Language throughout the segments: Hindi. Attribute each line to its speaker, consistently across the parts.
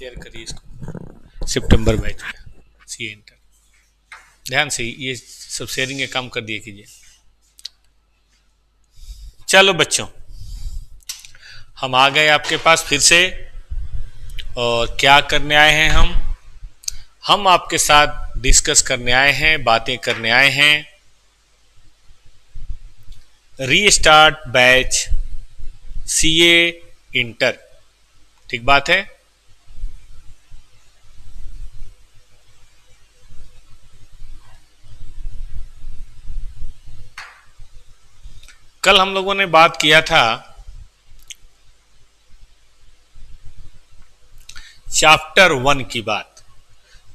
Speaker 1: शेयर करिए इसको सितंबर बैच में सी इंटर। ध्यान से ये सब शेयरिंग का काम कर दिया कीजिए। चलो बच्चों, हम आ गए आपके पास फिर से। और क्या करने आए हैं हम आपके साथ डिस्कस करने आए हैं, बातें करने आए हैं रीस्टार्ट बैच सीए इंटर। ठीक बात है। कल हम लोगों ने बात किया था चैप्टर 1 की बात,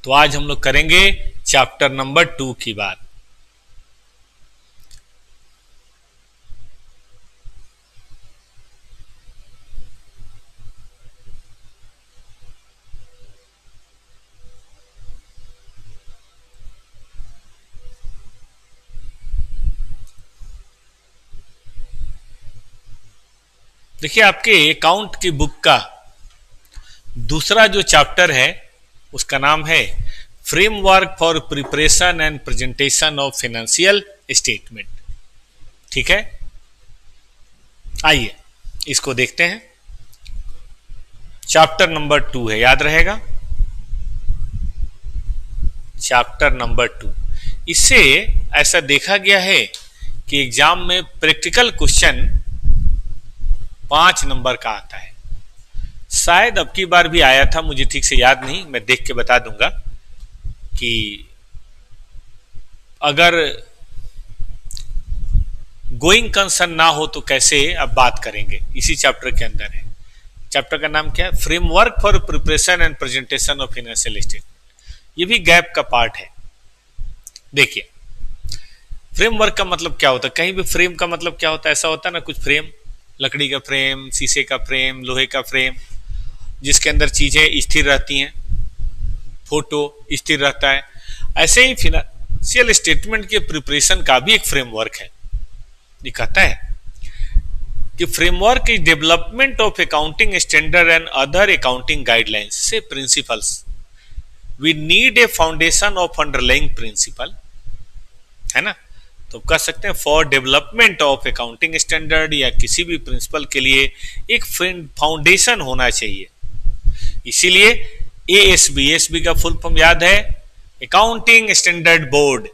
Speaker 1: तो आज हम लोग करेंगे चैप्टर नंबर 2 की बात। देखिए, आपके अकाउंट की बुक का दूसरा जो चैप्टर है उसका नाम है framework for preparation and presentation of financial statement. ठीक है, आइए इसको देखते हैं। चैप्टर नंबर 2 है, याद रहेगा, चैप्टर नंबर 2। इससे ऐसा देखा गया है कि एग्जाम में प्रैक्टिकल क्वेश्चन 5 नंबर का आता है। शायद अब की बार भी आया था, मुझे ठीक से याद नहीं, मैं देख के बता दूंगा कि अगर गोइंग कंसर्न ना हो तो कैसे अब बात करेंगे। इसी चैप्टर के अंदर है। चैप्टर का नाम क्या है? Framework for preparation and presentation of financial statement. ये भी गैप का पार्ट है। देखिए, फ्रेमवर्क का मतलब क्या होता है? कहीं भी फ्रेम का मतलब क्या होता है? ऐसा होता है ना, कुछ फ्रेम, लकड़ी का फ्रेम, शीशे का फ्रेम, लोहे का फ्रेम, जिसके अंदर चीजें स्थिर रहती हैं, फोटो स्थिर रहता है। ऐसे ही फाइनेंशियल स्टेटमेंट के प्रिपरेशन का भी एक फ्रेमवर्क है। ये कहता है कि framework is development of accounting standard and other accounting guidelines से principles. We need a foundation of underlying principle, है ना। तो कह सकते हैं for development of accounting standard, या किसी भी प्रिंसिपल के लिए एक फाउंडेशन होना चाहिए। इसीलिए एएसबी का फुल फॉर्म याद है, accounting standard board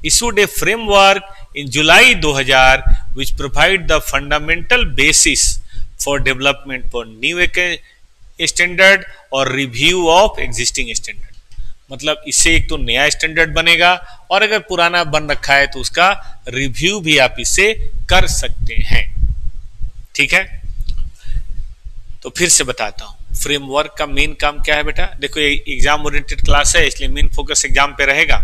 Speaker 1: issued a framework in July 2000 which provide the fundamental basis for development for new standard और review of existing standard। मतलब इससे एक तो नया स्टैंडर्ड बनेगा, और अगर पुराना बन रखा है तो उसका रिव्यू भी आप इससे कर सकते हैं। ठीक है, तो फिर से बताता हूं फ्रेमवर्क का मेन काम क्या है बेटा। देखो, ये एग्जाम ओरिएंटेड क्लास है, इसलिए मेन फोकस एग्जाम पे रहेगा।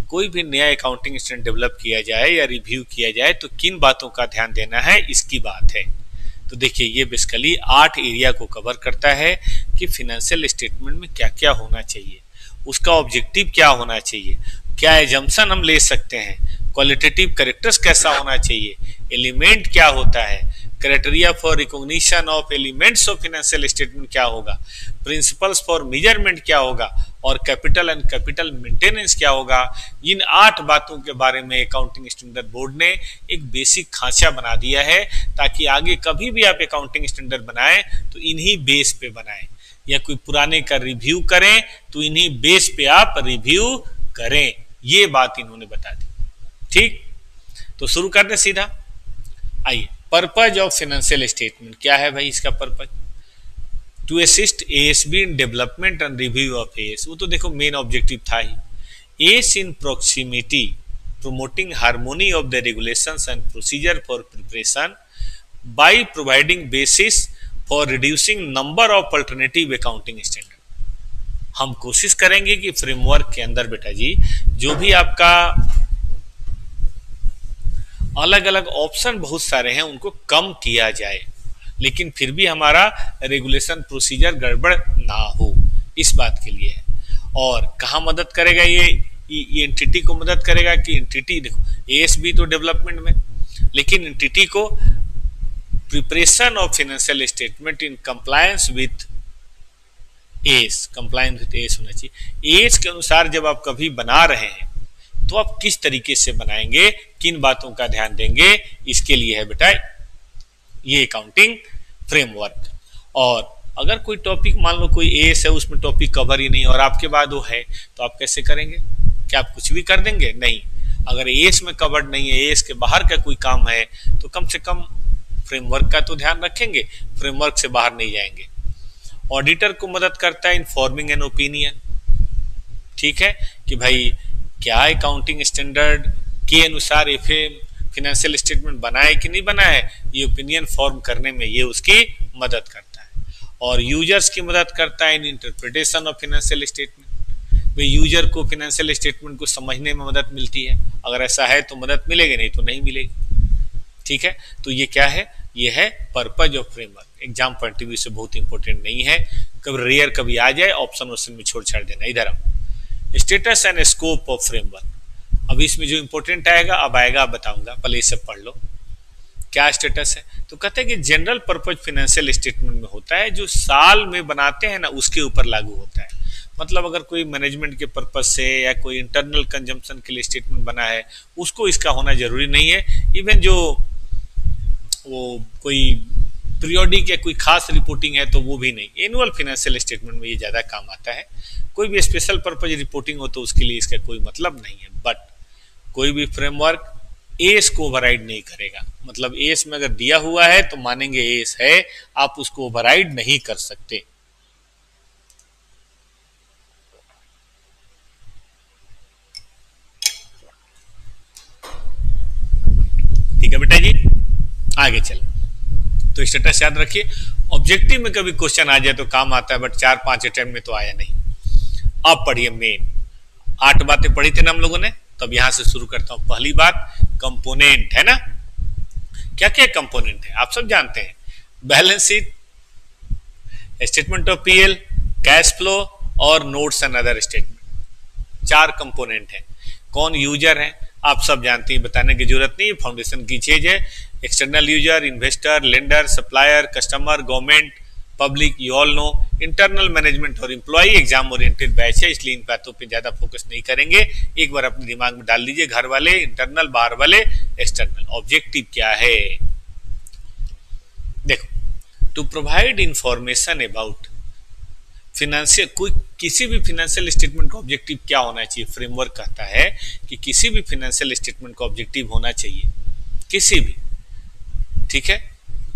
Speaker 1: कोई भी नया अकाउंटिंग स्टैंडर्ड डेवलप किया जाए या रिव्यू किया जाए तो किन बातों का ध्यान देना है, इसकी बात है। तो देखिए, ये बेसिकली 8 एरिया को कवर करता है कि फाइनेंशियल स्टेटमेंट में क्या क्या होना चाहिए, उसका ऑब्जेक्टिव क्या होना चाहिए, क्या एजम्पशन हम ले सकते हैं, क्वालिटेटिव कैरेक्टर्स कैसा होना चाहिए, एलिमेंट क्या होता है, criteria for recognition of elements of financial statement क्या होगा, प्रिंसिपल्स फॉर मेजरमेंट क्या होगा, और कैपिटल एंड कैपिटल मेंटेनेंस क्या होगा। इन 8 बातों के बारे में अकाउंटिंग स्टैंडर्ड बोर्ड ने एक बेसिक खांचा बना दिया है, ताकि आगे कभी भी आप अकाउंटिंग स्टैंडर्ड बनाएं तो इन्हीं बेस पे बनाएं, या कोई पुराने का रिव्यू करें तो इन्हीं बेस पे आप रिव्यू करें। ये बात इन्होंने बता दी। ठीक, तो शुरू कर दें सीधा। आइए, पर्पज ऑफ फाइनेंशियल स्टेटमेंट क्या है भाई? इसका purpose to assist ASB in development and review of AS. वो तो देखो मेन ऑब्जेक्टिव था ही। AS in proximity promoting harmony of the regulations and procedure for preparation by providing basis for reducing number of alternative accounting standard। हम कोशिश करेंगे कि फ्रेमवर्क के अंदर बेटा जी जो भी आपका अलग अलग ऑप्शन बहुत सारे हैं उनको कम किया जाए, लेकिन फिर भी हमारा रेगुलेशन प्रोसीजर गड़बड़ ना हो, इस बात के लिए है। और कहाँ मदद करेगा ये एंटिटी को मदद करेगा कि एंटिटी देखो एएसबी तो डेवलपमेंट में, लेकिन एंटिटी को preparation of financial statement in compliance with S, compliance with S होना चाहिए। एस के अनुसार जब आप कभी बना रहे हैं तो आप किस तरीके से बनाएंगे, किन बातों का ध्यान देंगे, इसके लिए है बेटा ये अकाउंटिंग फ्रेमवर्क। और अगर कोई टॉपिक मान लो कोई एस है उसमें टॉपिक कवर ही नहीं और आपके बाद वो है तो आप कैसे करेंगे? क्या आप कुछ भी कर देंगे? नहीं। अगर एस में कवर्ड नहीं है, एस के बाहर का कोई काम है तो कम से कम फ्रेमवर्क का तो ध्यान रखेंगे, फ्रेमवर्क से बाहर नहीं जाएंगे। ऑडिटर को मदद करता है इन फॉर्मिंग एन ओपिनियन, ठीक है, कि भाई क्या अकाउंटिंग स्टैंडर्ड के अनुसार एफए फिनेंशियल स्टेटमेंट बना है कि नहीं बना है, ये ओपिनियन फॉर्म करने में ये उसकी मदद करता है। और यूजर्स की मदद करता है in interpretation of financial statement, भाई यूजर को फिनेंशियल स्टेटमेंट को समझने में मदद मिलती है, अगर ऐसा है तो मदद मिलेगी, नहीं तो नहीं मिलेगी, ठीक है। तो ये क्या है, ये है purpose of framework. Exam point of view से बहुत इंपॉर्टेंट नहीं है, कभी रेयर कभी आ जाए ऑप्शन ऑप्शन में छोड़ छाड़ देना। इधर हम status and scope of framework, अब इसमें जो इंपॉर्टेंट आएगा अब आएगा, आप बताऊंगा, पहले इसे पढ़ लो क्या स्टेटस है। तो कहते हैं कि जनरल पर्पज फाइनेंशियल स्टेटमेंट में होता है, जो साल में बनाते हैं ना उसके ऊपर लागू होता है। मतलब अगर कोई मैनेजमेंट के पर्पज से या कोई इंटरनल कंजम्पशन के लिए स्टेटमेंट बना है उसको इसका होना जरूरी नहीं है। इवन जो वो कोई पीरियोडिक या कोई खास रिपोर्टिंग है तो वो भी नहीं, एनुअल फाइनेंशियल स्टेटमेंट में ये ज़्यादा काम आता है। कोई भी स्पेशल पर्पज रिपोर्टिंग हो तो उसके लिए इसका कोई मतलब नहीं है। बट कोई भी फ्रेमवर्क एस को ओवरराइड नहीं करेगा, मतलब एस में अगर दिया हुआ है तो मानेंगे एस है, आप उसको ओवरराइड नहीं कर सकते। ठीक है बेटा जी, आगे चले। तो स्टेटस याद रखिए, ऑब्जेक्टिव में कभी क्वेश्चन आ जाए तो काम आता है, बट 4-5 अटेम्प्ट में तो आया नहीं। अब पढ़िए मेन 8 बातें पढ़ी थी ना हम लोगों ने, तब यहां से शुरू करता हूं। पहली बात कंपोनेंट है ना, क्या क्या कंपोनेंट है आप सब जानते हैं, balance sheet, statement of PL, cash flow और notes and other statement, 4 component है। कौन यूजर है आप सब जानते हैं, बताने की जरूरत नहीं, फाउंडेशन की चीज है। External user, investor, lender, supplier, customer, government, public, you all know. Internal management और एम्प्लॉय एग्जाम ओरिएंटेड बैच है, इसलिए इन बातों पे ज्यादा फोकस नहीं करेंगे। एक बार अपने दिमाग में डाल लीजिए, घर वाले इंटरनल, बाहर वाले एक्सटर्नल। ऑब्जेक्टिव क्या है, देखो, to provide information about financial, कोई किसी भी फिनेंशियल स्टेटमेंट का ऑब्जेक्टिव क्या होना चाहिए। फ्रेमवर्क कहता है कि किसी भी फिनेंशियल स्टेटमेंट का ऑब्जेक्टिव होना चाहिए, किसी भी, ठीक है,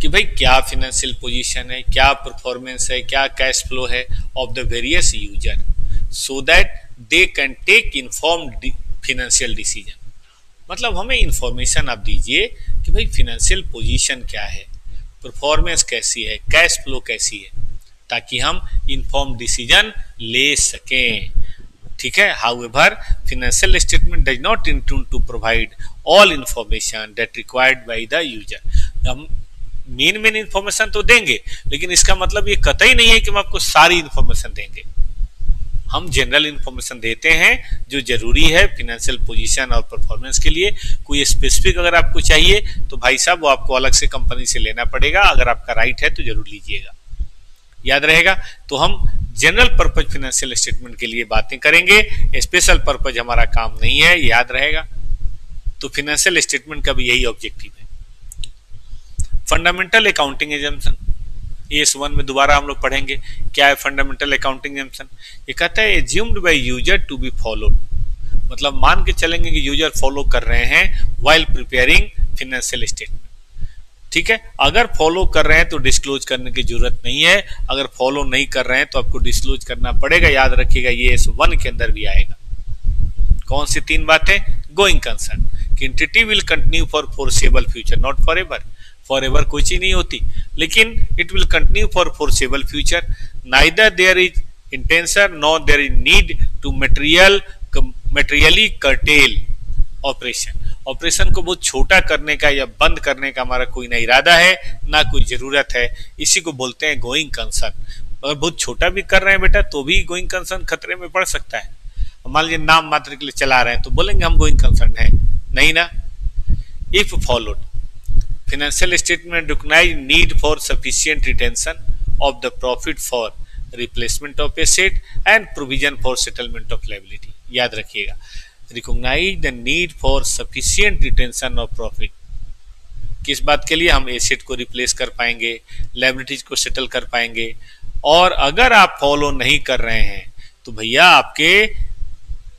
Speaker 1: कि भाई क्या फिनेंशियल पोजीशन है, क्या परफॉर्मेंस है, क्या कैश फ्लो है of the various user, so that they can take informed financial decision. मतलब हमें इंफॉर्मेशन आप दीजिए कि भाई फिनेंशियल पोजीशन क्या है, परफॉर्मेंस कैसी है, कैश फ्लो कैसी है, ताकि हम इन्फॉर्म डिसीजन ले सकें, ठीक है। However financial statement does not intend to provide all information that required by the user. हम मेन इंफॉर्मेशन तो देंगे, लेकिन इसका मतलब ये कतई नहीं है कि हम आपको सारी इंफॉर्मेशन देंगे। हम जनरल इंफॉर्मेशन देते हैं जो जरूरी है फिनेंशियल पोजीशन और परफॉर्मेंस के लिए। कोई स्पेसिफिक अगर आपको चाहिए तो भाई साहब वो आपको अलग से कंपनी से लेना पड़ेगा, अगर आपका राइट है तो जरूर लीजिएगा, याद रहेगा। तो हम जनरल पर्पज फाइनेंशियल स्टेटमेंट के लिए बातें करेंगे, स्पेशल पर्पज हमारा काम नहीं है, याद रहेगा। तो फाइनेंशियल स्टेटमेंट का भी यही ऑब्जेक्टिव है। फंडामेंटल अकाउंटिंग एजम्पशन, AS1 में दोबारा हम लोग पढ़ेंगे क्या है फंडामेंटल अकाउंटिंग एजम्पशन। ये कहता है assumed by user to be followed, मतलब मान के चलेंगे कि यूजर फॉलो कर रहे हैं व्हाइल प्रिपेयरिंग फाइनेंशियल स्टेटमेंट, ठीक है। अगर फॉलो कर रहे हैं तो डिस्क्लोज करने की जरूरत नहीं है, अगर फॉलो नहीं कर रहे हैं तो आपको डिस्क्लोज करना पड़ेगा, याद रखिएगा। ये AS1 के अंदर भी आएगा। कौन सी 3 बातें, गोइंग कंसर्न, कि entity will continue for foreseeable future, not for ever. For ever कोई चीज नहीं होती, लेकिन it will continue for foreseeable future. Neither there is intention not there is need to materially curtail operation को बहुत छोटा करने का या बंद करने का हमारा कोई ना इरादा है, ना कोई जरूरत है। इसी को बोलते हैं गोइंग कंसर्न। अगर बहुत छोटा भी कर रहे हैं बेटा तो भी गोइंग कंसर्न खतरे में पड़ सकता है। मान लीजिए नाम मात्र के लिए चला रहे हैं तो बोलेंगे हम गोइंग कंसर्न है, नहीं ना। If followed, financial statement recognize need for sufficient retention of the profit for replacement of asset and provision for settlement of liability. याद रखिएगा, recognise the need for sufficient retention of profit. किस बात के लिए? हम एसेट को रिप्लेस कर पाएंगे, लायबिलिटीज को सेटल कर पाएंगे। और अगर आप फॉलो नहीं कर रहे हैं तो भैया आपके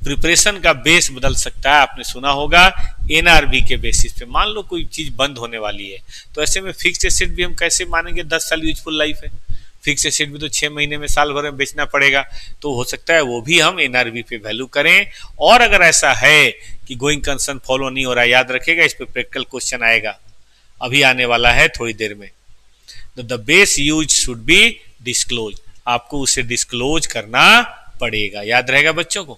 Speaker 1: प्रिपरेशन का बेस बदल सकता है। आपने सुना होगा एनआरवी के बेसिस पे मान लो कोई चीज बंद होने वाली है, तो ऐसे में फिक्स्ड एसेट भी हम कैसे मानेंगे? 10 साल यूजफुल लाइफ है, फिक्स एसेट भी तो 6 महीने में, साल भर में बेचना पड़ेगा। तो हो सकता है वो भी हम एनआरवी पे वैल्यू करें। और अगर ऐसा है कि गोइंग कंसर्न फॉलो नहीं हो रहा है, याद रखिएगा इस पे प्रैक्टिकल क्वेश्चन आएगा, अभी आने वाला है थोड़ी देर में। तो the base use should be disclose, आपको उसे डिस्क्लोज करना पड़ेगा। याद रहेगा बच्चों को?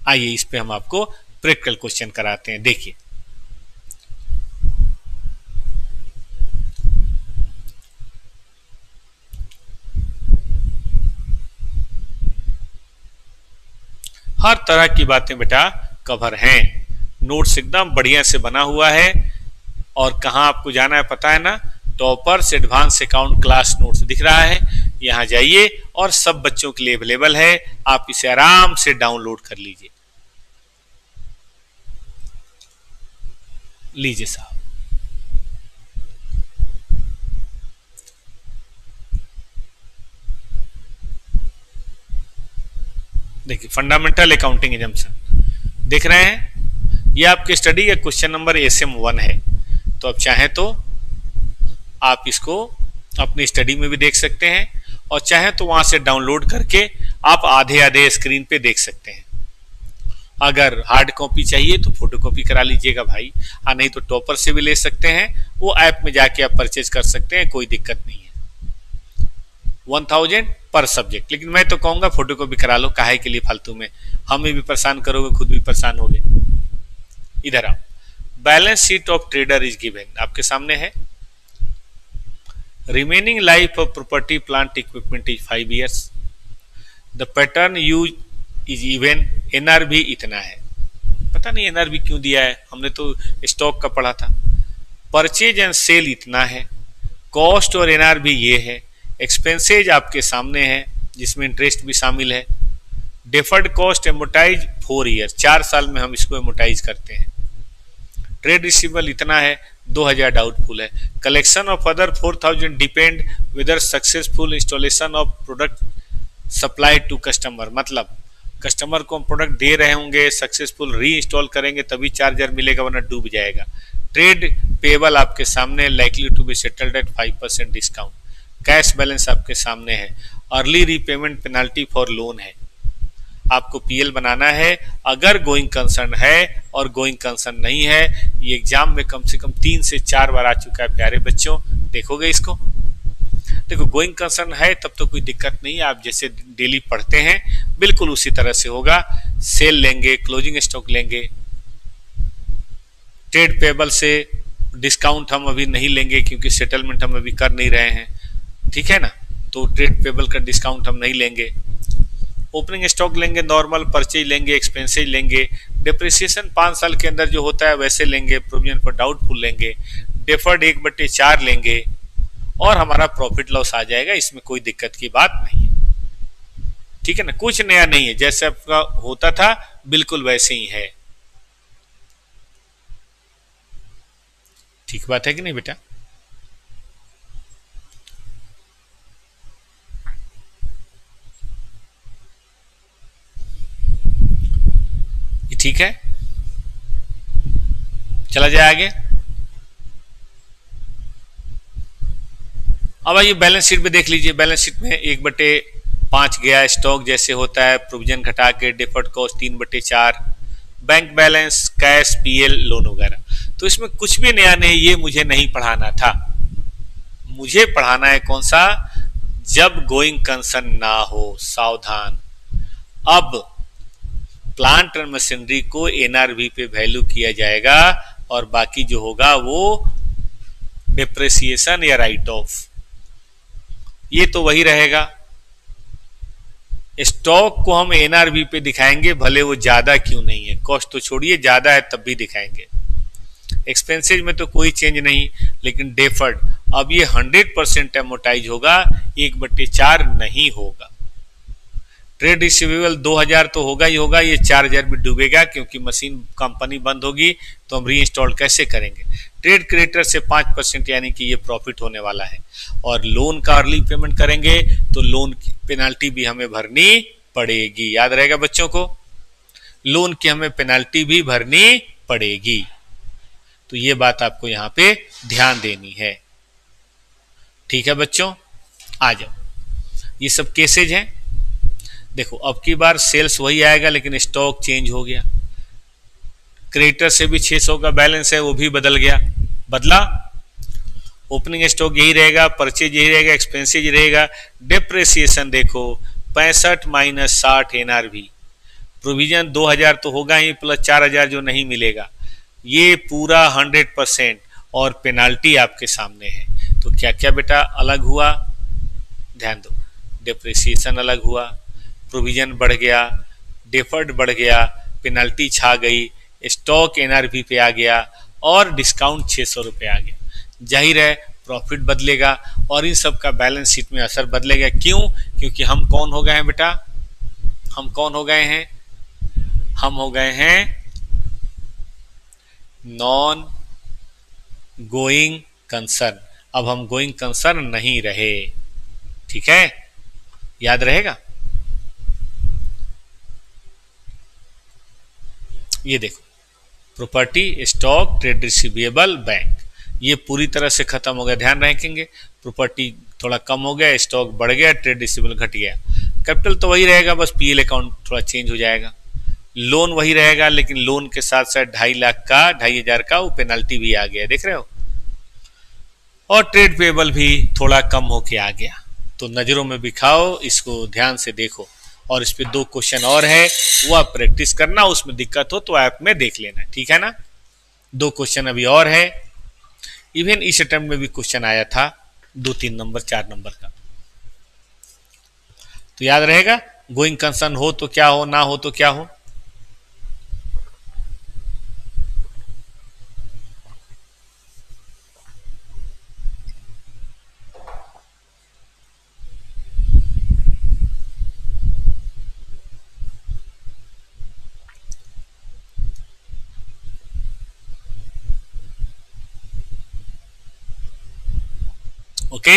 Speaker 1: आइए इस पे हम आपको प्रैक्टिकल क्वेश्चन कराते हैं। देखिए, हर तरह की बातें बेटा कवर हैं, नोट्स एकदम बढ़िया से बना हुआ है। और कहाँ आपको जाना है पता है ना? Toppers advance account class notes दिख रहा है, यहाँ जाइए और सब बच्चों के लिए अवेलेबल है, आप इसे आराम से डाउनलोड कर लीजिए। लीजिए साहब, देखिए फंडामेंटल अकाउंटिंग एजम्पशन देख रहे हैं, ये आपके स्टडी का क्वेश्चन नंबर SM1 है। तो अब चाहे तो आप इसको अपनी स्टडी में भी देख सकते हैं, और चाहे तो वहां से डाउनलोड करके आप आधे आधे स्क्रीन पे देख सकते हैं। अगर हार्ड कॉपी चाहिए तो फोटो कॉपी करा लीजिएगा भाई, नहीं तो टॉपर से भी ले सकते हैं, वो ऐप में जाके आप परचेज कर सकते हैं, कोई दिक्कत नहीं है। 1000 पर सब्जेक्ट, लेकिन मैं तो कहूंगा फोटो कॉपी करा लो, काहे के लिए फालतू में, हमें भी परेशान करोगे, खुद भी परेशान होगे। इधर आओ, balance sheet of trader is given, आपके सामने है। Remaining life of property plant equipment is 5 years। The pattern use is even, NRV इतना है। पता नहीं एनआरवी क्यों दिया है, हमने तो स्टॉक का पढ़ा था। परचेज एंड सेल इतना है, कॉस्ट और एनआरवी ये है, एक्सपेंसेज आपके सामने है जिसमें इंटरेस्ट भी शामिल है। डेफर्ड कॉस्ट एमोटाइज 4 years, 4 साल में हम इसको एमोटाइज करते हैं। ट्रेड रिसीवेबल इतना है, 2000 डाउटफुल है। Collection of other 4000 depend whether successful installation of product supply to customer, मतलब कस्टमर को हम प्रोडक्ट दे रहे होंगे, सक्सेसफुल री इंस्टॉल करेंगे तभी 4000 मिलेगा, वरना डूब जाएगा। ट्रेड पेबल आपके सामने, likely to be settled at 5% discount. Cash balance आपके सामने है। Early repayment penalty for loan है, आपको पीएल बनाना है अगर गोइंग कंसर्न है, और गोइंग कंसर्न नहीं है। ये एग्जाम में कम से कम 3 से 4 बार आ चुका है प्यारे बच्चों, देखोगे इसको। देखो गोइंग कंसर्न है तब तो कोई दिक्कत नहीं है, आप जैसे डेली पढ़ते हैं बिल्कुल उसी तरह से होगा। सेल लेंगे, क्लोजिंग स्टॉक लेंगे। ट्रेड पेबल से डिस्काउंट हम अभी नहीं लेंगे क्योंकि सेटलमेंट हम अभी कर नहीं रहे हैं, ठीक है ना, तो ट्रेड पेबल का डिस्काउंट हम नहीं लेंगे। ओपनिंग स्टॉक लेंगे, नॉर्मल परचेज लेंगे, एक्सपेंसेज लेंगे। डिप्रिसिएशन 5 साल के अंदर जो होता है वैसे लेंगे। प्रोविजन फॉर डाउटफुल लेंगे। डेफर्ड 1/4 लेंगे, और हमारा प्रॉफिट लॉस आ जाएगा, इसमें कोई दिक्कत की बात नहीं है, ठीक है ना। कुछ नया नहीं है, जैसे आपका होता था बिल्कुल वैसे ही है। ठीक बात है कि नहीं बेटा? ठीक है, चला जाए आगे। अब आइए बैलेंस शीट में देख लीजिए। बैलेंस शीट में 1/5 गया स्टॉक जैसे होता है, प्रोविजन घटा के, deferred cost 3/4, bank balance, cash, PL, loan वगैरह। तो इसमें कुछ भी नया नहीं, ये मुझे नहीं पढ़ाना था। मुझे पढ़ाना है कौन सा? जब गोइंग कंसर्न ना हो, सावधान। अब प्लांट और मशीनरी को एनआरवी पे वैल्यू किया जाएगा, और बाकी जो होगा वो डिप्रेसिएशन या राइट ऑफ, ये तो वही रहेगा। स्टॉक को हम एनआरवी पे दिखाएंगे, भले वो ज्यादा क्यों नहीं है, कॉस्ट तो छोड़िए, ज्यादा है तब भी दिखाएंगे। एक्सपेंसेज में तो कोई चेंज नहीं, लेकिन डेफर्ड अब ये 100% एमोटाइज होगा, 1/4 नहीं होगा। ट्रेड रिसीवेबल 2000 तो होगा ही होगा, ये 4000 भी डूबेगा क्योंकि मशीन कंपनी बंद होगी तो हम री इंस्टॉल कैसे करेंगे। ट्रेड क्रेडिटर से 5% यानी कि ये प्रॉफिट होने वाला है। और लोन का अर्ली पेमेंट करेंगे तो लोन की पेनाल्टी भी हमें भरनी पड़ेगी, याद रहेगा बच्चों को, लोन की हमें पेनाल्टी भी भरनी पड़ेगी। तो ये बात आपको यहाँ पे ध्यान देनी है। ठीक है बच्चों, आ जाओ, ये सब केसेज हैं। देखो अब की बार सेल्स वही आएगा लेकिन स्टॉक चेंज हो गया। क्रेडिटर से भी 600 का बैलेंस है, वो भी बदल गया, बदला। ओपनिंग स्टॉक यही रहेगा, परचेज यही रहेगा, एक्सपेंसेज रहेगा। डेप्रेसिएशन देखो 65 माइनस 60 एनआरवी, प्रोविजन 2000 तो होगा ही, प्लस 4000 जो नहीं मिलेगा, ये पूरा 100% और पेनाल्टी आपके सामने है। तो क्या क्या बेटा अलग हुआ, ध्यान दो, डेप्रिसिएशन अलग हुआ, प्रोविजन बढ़ गया, डेफर्ड बढ़ गया, पेनाल्टी छा गई, स्टॉक एनआरवी पे आ गया और डिस्काउंट 600 रुपये आ गया। जाहिर है प्रॉफिट बदलेगा और इन सब का बैलेंस शीट में असर बदलेगा। क्यों? क्योंकि हम कौन हो गए हैं बेटा, हम कौन हो गए हैं, हम हो गए हैं नॉन गोइंग कंसर्न। अब हम गोइंग कंसर्न नहीं रहे, ठीक है, याद रहेगा। ये देखो property, stock, trade receivable, bank, ये पूरी तरह से खत्म हो गया, ध्यान रखेंगे। प्रॉपर्टी थोड़ा कम हो गया, स्टॉक बढ़ गया, ट्रेड रिसीवेबल घट गया। कैपिटल तो वही रहेगा, बस पीएल अकाउंट थोड़ा चेंज हो जाएगा। लोन वही रहेगा लेकिन लोन के साथ साथ 2.5 लाख का, 2500 का वो पेनल्टी भी आ गया, देख रहे हो। और ट्रेड पेबल भी थोड़ा कम होके आ गया। तो नजरों में बिखाओ, इसको ध्यान से देखो। और इस पे 2 क्वेश्चन और है, वो आप प्रैक्टिस करना, उसमें दिक्कत हो तो ऐप में देख लेना, ठीक है ना। 2 क्वेश्चन अभी और है, इवन इस अटेम्प्ट में भी क्वेश्चन आया था 2-3 नंबर 4 नंबर का। तो याद रहेगा, गोइंग कंसर्न हो तो क्या हो, ना हो तो क्या हो। ओके,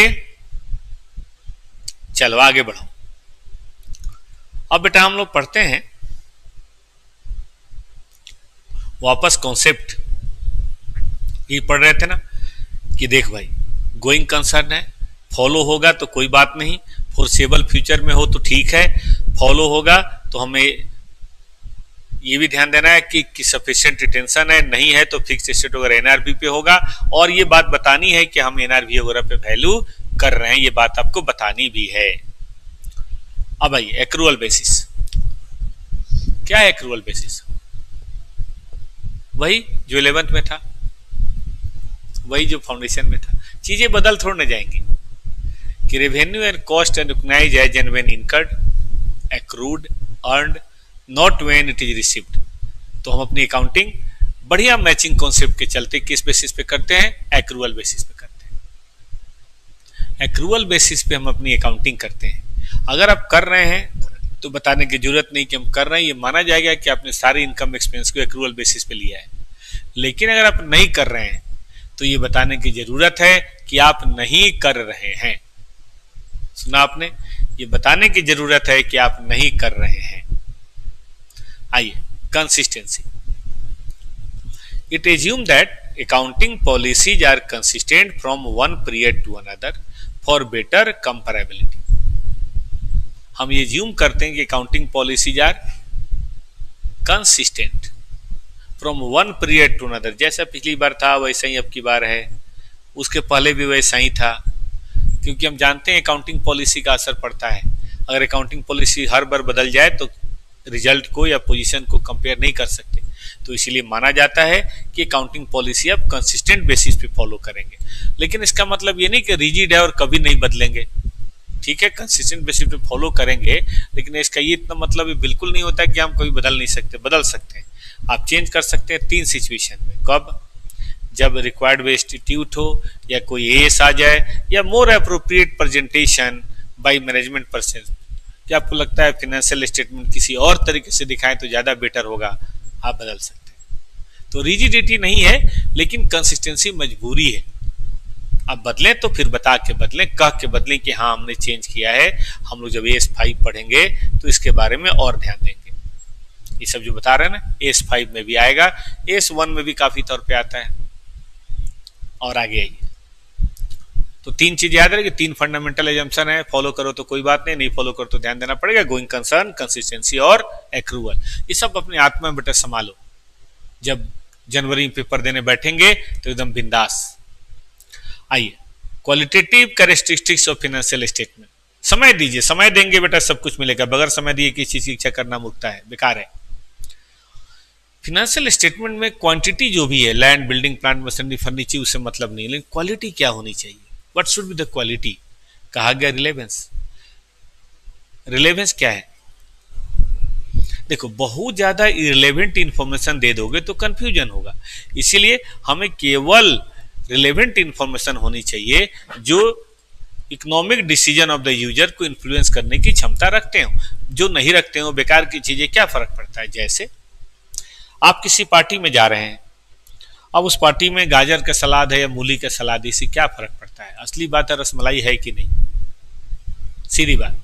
Speaker 1: चलो आगे बढ़ो। अब बेटा हम लोग पढ़ते हैं वापस कॉन्सेप्ट, ये पढ़ रहे थे ना कि देख भाई गोइंग कंसर्न है, फॉलो होगा तो कोई बात नहीं, फोर्सेबल फ्यूचर में हो तो ठीक है, फॉलो होगा तो हमें ये भी ध्यान देना है कि सफिशिएंट रिटेंशन है, नहीं है तो फिक्स एसेट वगैरह एनआरवी पे होगा। और ये बात बतानी है कि हम एनआरवी वगैरह पे वैल्यू कर रहे हैं, ये बात आपको बतानी भी है। अब भाई एक्रूअल बेसिस, क्या है एक्रूअल बेसिस? वही जो 11th में था, वही जो फाउंडेशन में था, चीजें बदल थोड़ न जाएंगी कि revenue and cost and recognise as and when incurred, accrued, earned, not when it is received. तो हम अपनी अकाउंटिंग बढ़िया मैचिंग कॉन्सेप्ट के चलते किस बेसिस पे करते हैं, एक्रूअल बेसिस पे करते हैं। एक्रूअल बेसिस पे हम अपनी अकाउंटिंग करते हैं। अगर आप कर रहे हैं तो बताने की जरूरत नहीं कि हम कर रहे हैं, ये माना जाएगा कि आपने सारे इनकम एक्सपेंस को एक्रूअल बेसिस पे लिया है। लेकिन अगर आप नहीं कर रहे हैं तो ये बताने की जरूरत है कि आप नहीं कर रहे हैं। सुना आपने, ये बताने की जरूरत है कि आप नहीं कर रहे हैं। आइए, consistency, it assume that accounting policies are consistent from one period to another for better comparability. हम ये ज्यूम करते हैं कि accounting policies are consistent from one period to another, जैसा पिछली बार था वैसा ही अब की बार है, उसके पहले भी वैसा ही था। क्योंकि हम जानते हैं अकाउंटिंग पॉलिसी का असर पड़ता है। अगर अकाउंटिंग पॉलिसी हर बार बदल जाए तो रिजल्ट को या पोजीशन को कंपेयर नहीं कर सकते, तो इसीलिए माना जाता है कि अकाउंटिंग पॉलिसी आप कंसिस्टेंट बेसिस पे फॉलो करेंगे। लेकिन इसका मतलब ये नहीं कि रिजिड है और कभी नहीं बदलेंगे, ठीक है, कंसिस्टेंट बेसिस पे फॉलो करेंगे, लेकिन इसका ये इतना मतलब बिल्कुल नहीं होता कि हम कभी बदल नहीं सकते। बदल सकते हैं, आप चेंज कर सकते हैं 3 सिचुएशन में। कब? जब रिक्वायर्ड वे इंस्टीट्यूट हो, या कोई एएस आ जाए, या more appropriate presentation by management person कि आपको लगता है फाइनेंशियल स्टेटमेंट किसी और तरीके से दिखाएं तो ज्यादा बेटर होगा, आप बदल सकते हैं। तो रिजिडिटी नहीं है, लेकिन कंसिस्टेंसी मजबूरी है। आप बदलें तो फिर बता के बदलें, कह के बदलें कि हाँ हमने चेंज किया है, हम लोग जब AS5 पढ़ेंगे तो इसके बारे में और ध्यान देंगे। ये सब जो बता रहे हैं ना AS5 में भी आएगा, AS1 में भी काफी तौर पे आता है। और आगे आइए, तो 3 चीज याद रखिए, 3 फंडामेंटल एजम्पशन है, फॉलो करो तो कोई बात नहीं, नहीं फॉलो करो तो ध्यान देना पड़ेगा। गोइंग कंसर्न, कंसिस्टेंसी और एक्रूअल, ये सब अपने आत्मा में बेटा संभालो। जब जनवरी में पेपर देने बैठेंगे तो एकदम बिंदास। आइए, qualitative characteristics of financial statement. समय दीजिए, समय देंगे बेटा सब कुछ मिलेगा, बगैर समय दिए किसी चीज की इच्छा करना मूर्खता है, बेकार है। फाइनेंशियल स्टेटमेंट में क्वांटिटी जो भी है, land, building, plant, machinery, furniture, उससे मतलब नहीं, लेकिन क्वालिटी क्या होनी चाहिए, what should be the quality. कहा गया रिलेवेंस। रिलेवेंस क्या है? देखो, बहुत ज्यादा इरिलेवेंट इंफॉर्मेशन दे दोगे तो कंफ्यूजन होगा, इसीलिए हमें केवल रिलेवेंट इंफॉर्मेशन होनी चाहिए जो economic decision of the user को इन्फ्लुएंस करने की क्षमता रखते हो। जो नहीं रखते हो बेकार की चीजें, क्या फर्क पड़ता है। जैसे आप किसी पार्टी में जा रहे हैं, अब उस पार्टी में गाजर का सलाद है या मूली का सलाद, इससे क्या फर्क पड़ता है। असली बात है रसमलाई है कि नहीं, सीधी बात,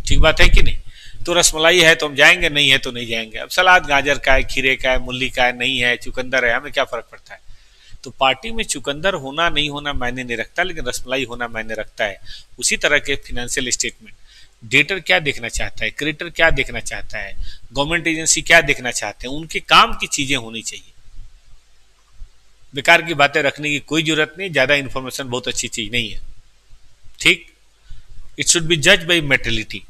Speaker 1: ठीक बात है कि नहीं। तो रसमलाई है तो हम जाएंगे, नहीं है तो नहीं जाएंगे। अब सलाद गाजर का है, खीरे का है, मूली का है, नहीं है, चुकंदर है, हमें क्या फर्क पड़ता है। तो पार्टी में चुकंदर होना नहीं होना मायने नहीं रखता, लेकिन रसमलाई होना मायने रखता है। उसी तरह के फाइनेंशियल स्टेटमेंट, डेटर क्या देखना चाहता है, क्रेडिटर क्या देखना चाहता है, गवर्नमेंट एजेंसी क्या देखना चाहते हैं, उनके काम की चीजें होनी चाहिए। बेकार की बातें रखने की कोई जरूरत नहीं, ज्यादा इंफॉर्मेशन बहुत अच्छी चीज नहीं है, ठीक। इट शुड बी जज बाई मेटेरियलिटी,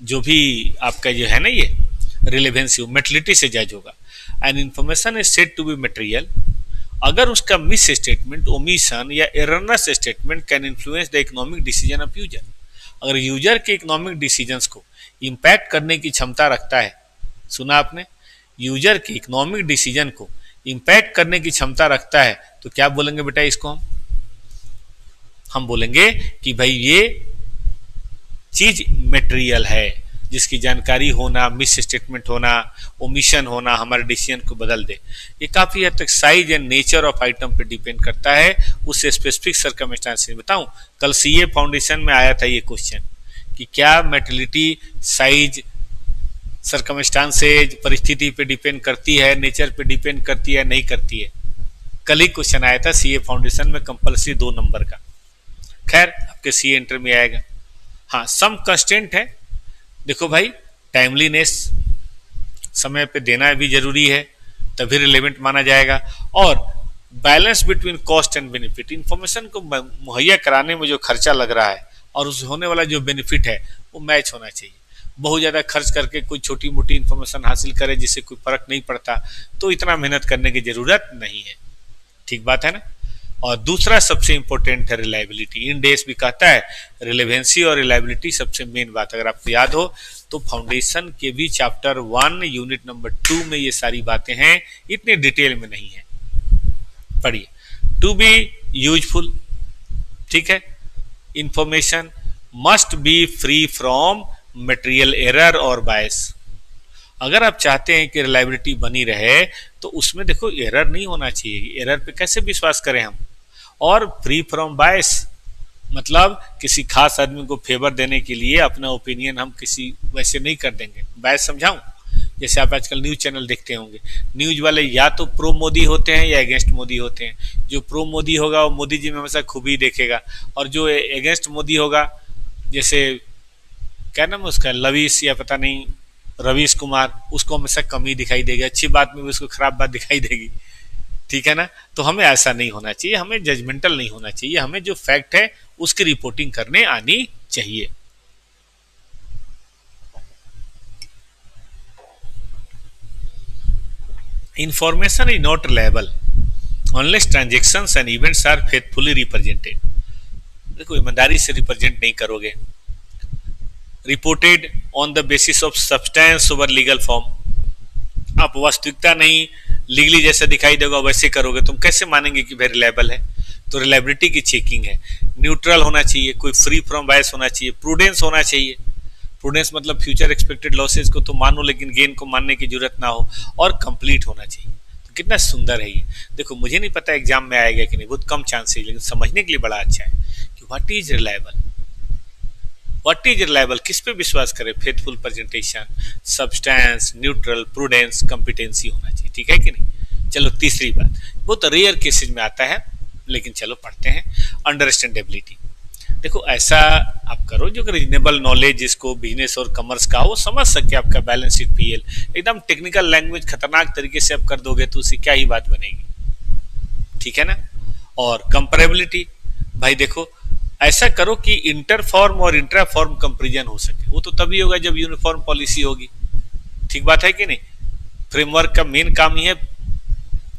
Speaker 1: जो भी आपका जो है ना ये रिलेवेंसी, मेटेरियलिटी से जज होगा। And information is said to be material अगर उसका मिस स्टेटमेंट, ओमिशन या erroneous statement can influence the economic decision of user. अगर यूजर के इकोनॉमिक डिसीजंस को इंपैक्ट करने की क्षमता रखता है, सुना आपने, यूजर के इकोनॉमिक डिसीजन को इंपैक्ट करने की क्षमता रखता है, तो क्या बोलेंगे बेटा इसको हम बोलेंगे कि भाई ये चीज मटेरियल है, जिसकी जानकारी होना, मिस स्टेटमेंट होना, ओमिशन होना हमारे डिसीजन को बदल दे। ये काफी हद तक size and nature of item पे डिपेंड करता है, उस स्पेसिफिक सर्कमस्टांस। बताऊं, कल सीए फाउंडेशन में आया था ये क्वेश्चन कि क्या मेटेरियलिटी साइज, सर्कमस्टांसेज, परिस्थिति पे डिपेंड करती है, नेचर पे डिपेंड करती है, नहीं करती है। कल ही क्वेश्चन आया था सीए फाउंडेशन में, कंपल्सरी 2 नंबर का। खैर आपके सीए इंटर में आएगा। हाँ, सम कंस्टेंट है, देखो भाई, टाइमलीनेस, समय पे देना भी जरूरी है, तभी रिलेवेंट माना जाएगा। और balance between cost and benefit, information को मुहैया कराने में जो खर्चा लग रहा है और उस होने वाला जो बेनिफिट है वो मैच होना चाहिए। बहुत ज़्यादा खर्च करके कोई छोटी मोटी इंफॉर्मेशन हासिल करे जिससे कोई फर्क नहीं पड़ता, तो इतना मेहनत करने की जरूरत नहीं है, ठीक बात है ना। और दूसरा सबसे इंपॉर्टेंट है रिलायबिलिटी। इन डेज भी कहता है रिलेवेंसी और रिलायबिलिटी सबसे मेन बात। अगर आपको याद हो तो फाउंडेशन के भी चैप्टर 1 यूनिट नंबर 2 में ये सारी बातें हैं, इतने डिटेल में नहीं है, पढ़िए। टू बी यूजफुल, ठीक है, information must be free from material error और बायस। अगर आप चाहते हैं कि रिलायबिलिटी बनी रहे तो उसमें देखो एरर नहीं होना चाहिए, एरर पे कैसे विश्वास करें हम। और फ्री फ्रॉम बायस मतलब किसी खास आदमी को फेवर देने के लिए अपना ओपिनियन हम किसी वैसे नहीं कर देंगे। बायस समझाऊं, जैसे आप आजकल न्यूज चैनल देखते होंगे, न्यूज वाले या तो प्रो मोदी होते हैं या अगेंस्ट मोदी होते हैं। जो प्रो मोदी होगा वो मोदी जी में हमेशा खूबी देखेगा, और जो अगेंस्ट मोदी होगा, जैसे क्या नाम है उसका, लविश या पता नहीं रवीश कुमार, उसको हमेशा कमी दिखाई देगी, अच्छी बात में भी उसको खराब बात दिखाई देगी, ठीक है ना। तो हमें ऐसा नहीं होना चाहिए, हमें जजमेंटल नहीं होना चाहिए, हमें जो फैक्ट है उसकी रिपोर्टिंग करने आनी चाहिए। Information is not reliable unless transactions and events are faithfully represented. देखो, ईमानदारी से रिप्रेजेंट नहीं करोगे, reported on the basis of substance over legal form, आप वास्तविकता नहीं लीगली जैसा दिखाई देगा वैसे करोगे, तुम कैसे मानेंगे कि भाई रिलायबल है। तो रिलायबिलिटी की चेकिंग है, न्यूट्रल होना चाहिए, कोई फ्री फ्रॉम बायस होना चाहिए, प्रूडेंस होना चाहिए। प्रूडेंस मतलब फ्यूचर एक्सपेक्टेड लॉसेस को तो मानो लेकिन गेन को मानने की जरूरत ना हो, और कंप्लीट होना चाहिए। तो कितना सुंदर है ये। देखो मुझे नहीं पता एग्जाम में आएगा कि नहीं, बहुत कम चांस है, लेकिन समझने के लिए बड़ा अच्छा है कि what is reliable. What is reliable, किस पे विश्वास करें? Faithful presentation, substance, neutral, prudence, competency होना चाहिए। ठीक है कि नहीं? चलो तीसरी बात, बहुत रेयर केसेज में आता है, लेकिन चलो पढ़ते हैं। अंडरस्टैंडेबिलिटी। देखो ऐसा आप करो जो रीजनेबल नॉलेज जिसको बिजनेस और कॉमर्स का वो समझ सके आपका बैलेंस शीट पीएल। एकदम टेक्निकल लैंग्वेज खतरनाक तरीके से आप कर दोगे तो उससे क्या ही बात बनेगी। ठीक है ना? और कंपेरेबिलिटी, भाई देखो ऐसा करो कि इंटर फॉर्म और इंट्रा फॉर्म कंपेरिजन हो सके। वो तो तभी होगा जब यूनिफॉर्म पॉलिसी होगी। ठीक बात है कि नहीं? फ्रेमवर्क का मेन काम ही है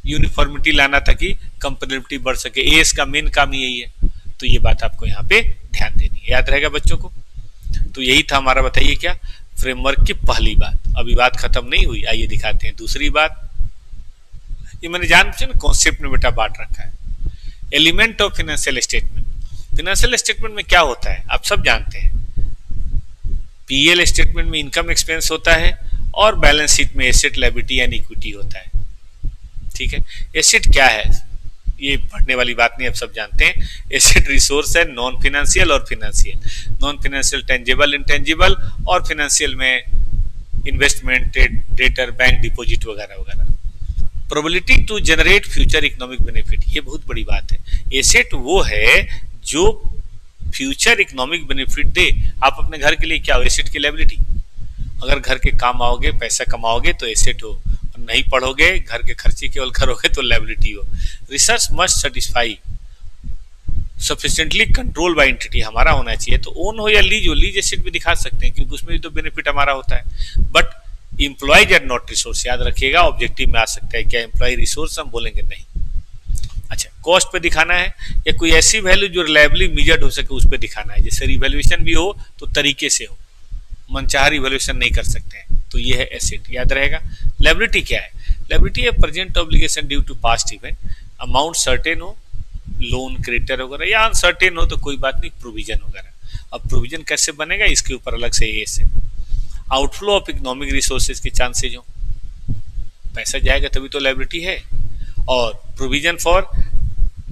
Speaker 1: यूनिफॉर्मिटी लाना ताकि कंपेरेबिलिटी बढ़ सके। एएस का मेन काम ही यही है। तो ये बात आपको यहाँ पे ध्यान देनी है, याद रहेगा बच्चों को। तो यही था हमारा, बताइए क्या, फ्रेमवर्क की पहली बात। अभी बात खत्म नहीं हुई, आइए दिखाते हैं दूसरी बात। ये मैंने जान कॉन्सेप्ट में बेटा बांट रखा है। Element of financial statement. Financial statement में क्या होता है आप सब जानते हैं। पीएल स्टेटमेंट में इनकम एक्सपेंस होता है और बैलेंस शीट में एसेट, लायबिलिटी एंड इक्विटी होता है। ठीक है, एसेट क्या है ये पढ़ने वाली बात नहीं, आप सब जानते हैं। एसेट रिसोर्स है, नॉन फाइनेंशियल और financial. Non financial tangible, intangible, और फाइनेंशियल में इन्वेस्टमेंट, डेटर, बैंक डिपॉजिट वगैरह वगैरह। Probability to generate future economic benefit, ये बहुत बड़ी बात है। एसेट वो है जो फ्यूचर इकोनॉमिक बेनिफिट दे। आप अपने घर के लिए क्या हो? एसेट की लायबिलिटी। अगर घर के काम आओगे, पैसा कमाओगे तो एसेट हो, नहीं पढ़ोगे, घर के खर्चे केवल करोगे तो लायबिलिटी हो। Research must satisfy sufficiently control by entity, हमारा होना चाहिए। तो ओन हो या लीज हो, लीज एसेट भी दिखा सकते हैं क्योंकि उसमें भी तो बेनिफिट हमारा होता है। But employees are not resource, याद रखिएगा, ऑब्जेक्टिव में आ सकता है क्या एम्प्लॉय रिसोर्स, हम बोलेंगे नहीं। अच्छा, कॉस्ट पे दिखाना है या कोई ऐसी वैल्यू जो रिलायबली मेजर्ड हो सके उस पे दिखाना है। जैसे रिवैल्यूएशन भी हो तो तरीके से हो, मनचाहा रिवैल्यूएशन नहीं कर सकते हैं। तो ये है एसेट, याद रहेगा। लायबिलिटी क्या है? लायबिलिटी है present obligation due to past event. Amount certain हो, लोन, क्रेडिटर वगैरह, या अनसर्टेन हो तो कोई बात नहीं, प्रोविजन वगैरह। अब प्रोविजन कैसे बनेगा इसके ऊपर अलग से एस है। आउटफ्लो ऑफ इकोनॉमिक रिसोर्सेज के चांसेज हो, पैसा जाएगा तभी तो लायबिलिटी है। और provision for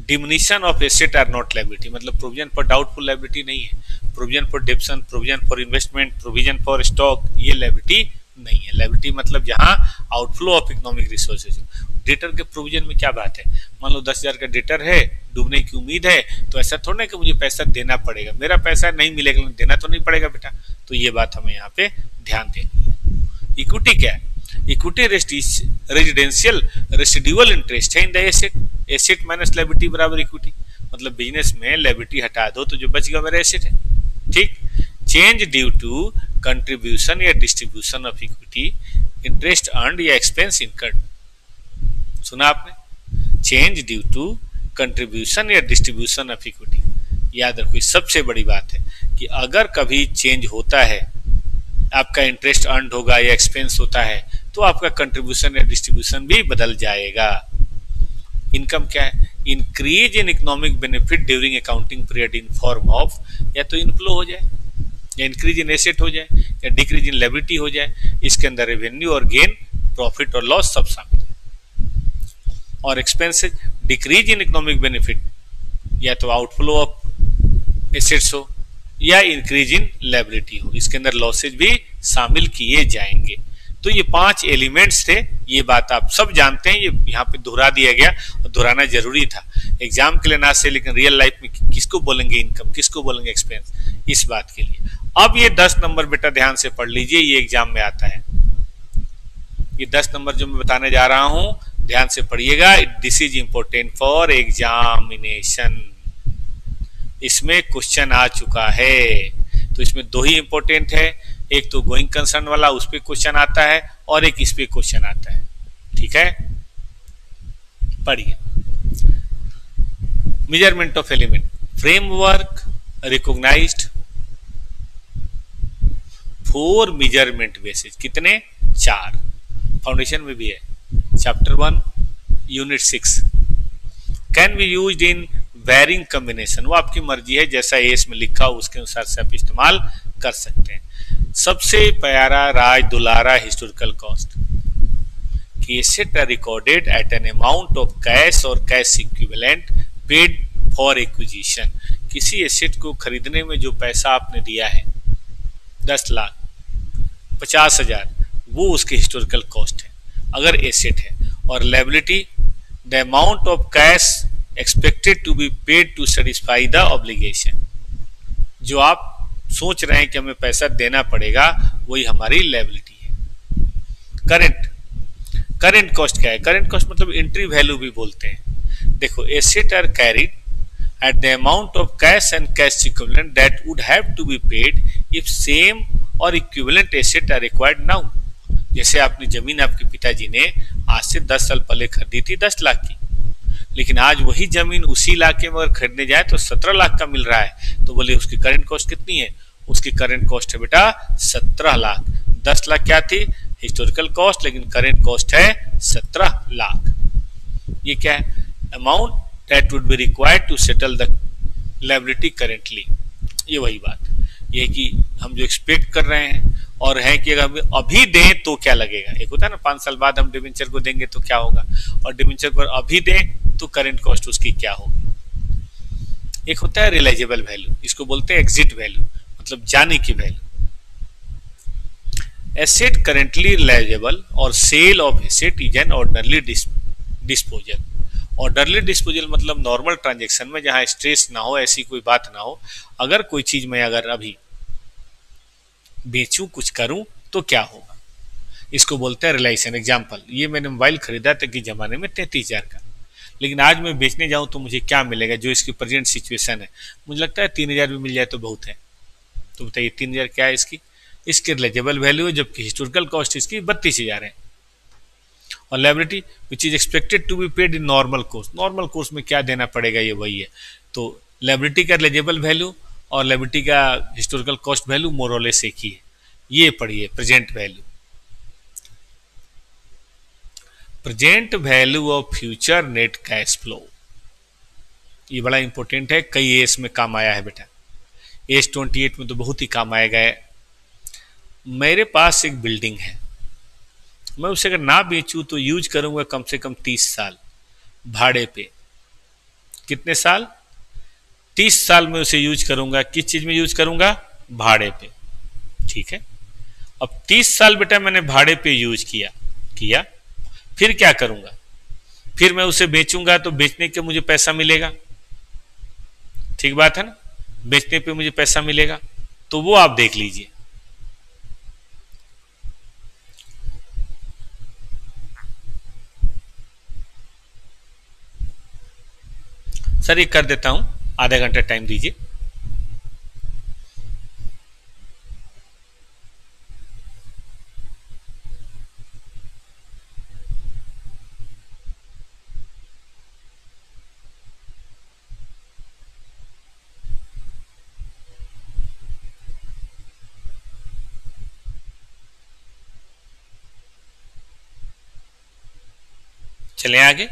Speaker 1: diminution of asset are not liability, मतलब प्रोविजन फॉर डाउटफुल लायबिलिटी नहीं है। Provision for depreciation, provision for investment, provision for stock, ये लायबिलिटी नहीं है। लायबिलिटी मतलब जहां outflow of economic resources. Debtor के प्रोविजन में क्या बात है? मान लो 10,000 का डेटर है, डूबने की उम्मीद है, तो ऐसा थोड़ा ना कि मुझे पैसा देना पड़ेगा, मेरा पैसा नहीं मिलेगा, देना तो नहीं पड़ेगा बेटा। तो ये बात हमें यहाँ पे ध्यान देनी है। इक्विटी क्या है? इक्विटी रेजिडेंशियल रेसिडुअल इंटरेस्ट है in the asset. Asset minus liability बराबर इक्विटी, मतलब बिजनेस में लायबिलिटी हटा दो तो जो बच गया मेरा एसेट है। ठीक। चेंज ड्यू टू कंट्रीब्यूशन या distribution of equity, interest earned या एक्सपेंस इनकर्ड। सुना आपने? चेंज ड्यू टू कंट्रीब्यूशन या डिस्ट्रीब्यूशन ऑफ इक्विटी। याद रखो, सबसे बड़ी बात है कि अगर कभी चेंज होता है, आपका इंटरेस्ट अर्न्ड होगा या एक्सपेंस होता है, तो आपका कंट्रीब्यूशन या डिस्ट्रीब्यूशन भी बदल जाएगा। इनकम क्या है? Increase in economic benefit during accounting period in form of, या तो इनफ्लो हो जाए, या इंक्रीज इन एसेट हो जाए, या डिक्रीज इन लायबिलिटी हो जाए। इसके अंदर रेवेन्यू और गेन, प्रॉफिट और लॉस सब शामिल है। और expenses, decrease in economic benefit, या तो आउटफ्लो ऑफ एसेट्स हो या इंक्रीज इन लायबिलिटी हो। इसके अंदर लॉसेज भी शामिल किए जाएंगे। तो ये 5 एलिमेंट्स थे, ये बात आप सब जानते हैं, ये यहाँ पे दोहरा दिया गया और दोहराना जरूरी था एग्जाम के लिए ना से, लेकिन रियल लाइफ में किसको बोलेंगे इनकम, किसको बोलेंगे एक्सपेंस, इस बात के लिए। अब ये 10 नंबर बेटा ध्यान से पढ़ लीजिए, ये एग्जाम में आता है। ये 10 नंबर जो मैं बताने जा रहा हूं, ध्यान से पढ़िएगा। This is important for examination. इसमें क्वेश्चन आ चुका है, तो इसमें 2 ही इंपॉर्टेंट है। एक तो गोइंग कंसर्न वाला, उस पर क्वेश्चन आता है, और एक इस पे क्वेश्चन आता है। ठीक है, पढ़िए। Measurement of element, framework recognised 4 measurement basis. कितने? 4। फाउंडेशन में भी है, chapter 1 unit 6। Can be used in varying combination, वो आपकी मर्जी है, जैसा एस में लिखा हो उसके अनुसार से आप इस्तेमाल कर सकते हैं। सबसे प्यारा राज दुलारा हिस्टोरिकल कॉस्ट कि asset are recorded at an amount of cash और cash equivalent paid for acquisition. किसी एसेट को खरीदने में जो पैसा आपने दिया है 10 लाख 50,000, वो उसके हिस्टोरिकल कॉस्ट है अगर एसेट है। और liability the amount of cash expected to be paid to satisfy the obligation, जो आप सोच रहे हैं कि हमें पैसा देना पड़ेगा, वही हमारी लायबिलिटी है। करंट कॉस्ट क्या है? करंट कॉस्ट मतलब एंट्री वैल्यू भी बोलते हैं। देखो, asset are carried at the amount of cash and cash equivalent that would have to be paid if same or equivalent asset are required now। जैसे आपने जमीन आपके पिताजी ने आज से 10 साल पहले खरीदी थी 10 लाख की, लेकिन आज वही जमीन उसी इलाके में अगर खरीदने जाए तो 17 लाख का मिल रहा है, तो बोले उसकी करंट कॉस्ट कितनी है? उसकी करंट कॉस्ट है बेटा 17 लाख। 10 लाख क्या थी? हिस्टोरिकल कॉस्ट, लेकिन करंट कॉस्ट है 17 लाख। ये क्या है? Amount that would be required to settle the liability currently। ये वही बात, ये कि हम जो एक्सपेक्ट कर रहे हैं और है कि अगर अभी दें तो क्या लगेगा। एक होता है ना 5 साल बाद हम डिबेंचर को देंगे तो क्या होगा, और डिबेंचर पर अभी दें तो करंट कॉस्ट उसकी क्या होगी। एक होता है रियलाइजेबल वैल्यू, इसको बोलते हैं एग्जिट वैल्यू, मतलब जाने की वैल्यू। एसेट करेंटली रियलाइजेबल और sale of asset is an orderly disposal. Orderly disposal मतलब नॉर्मल ट्रांजैक्शन में जहां स्ट्रेस ना हो, ऐसी कोई बात ना हो। अगर कोई चीज मैं अगर अभी बेचूं, कुछ करूं तो क्या होगा, इसको बोलते हैं रिलाइजेशन। एग्जांपल, ये मैंने मोबाइल खरीदा था कि जमाने में 33,000 का, लेकिन आज मैं बेचने जाऊं तो मुझे क्या मिलेगा, जो इसकी प्रेजेंट सिचुएशन है। मुझे लगता है 3,000 भी मिल जाए तो बहुत है। तो बताइए 3,000 क्या है? इसकी रिलाइजेबल वैल्यू है, जबकि हिस्टोरिकल कॉस्ट इसकी 32,000 है। और liability which is expected to be paid in normal course, normal course में क्या देना पड़ेगा ये वही है। तो लायबिलिटी का रिलाइजेबल वैल्यू और लायबिलिटी का हिस्टोरिकल कॉस्ट वैल्यू मोर और लेस एक ही है। ये पढ़िए, present value. Present value of future net cash flow, ये बड़ा इंपॉर्टेंट है, कई एस में काम आया है बेटा। एस 28 में तो बहुत ही काम आएगा। मेरे पास एक बिल्डिंग है, मैं उसे अगर ना बेचूं तो यूज करूंगा कम से कम 30 साल भाड़े पे। कितने साल? 30 साल में उसे यूज करूंगा। किस चीज में यूज करूंगा? भाड़े पे। ठीक है, अब 30 साल बेटा मैंने भाड़े पे यूज किया, फिर क्या करूंगा? फिर मैं उसे बेचूंगा तो बेचने के मुझे पैसा मिलेगा। ठीक बात है ना, बेचने पे मुझे पैसा मिलेगा, तो वो आप देख लीजिए। सर ये कर देता हूं, आधा घंटा टाइम दीजिए। चलें आगे।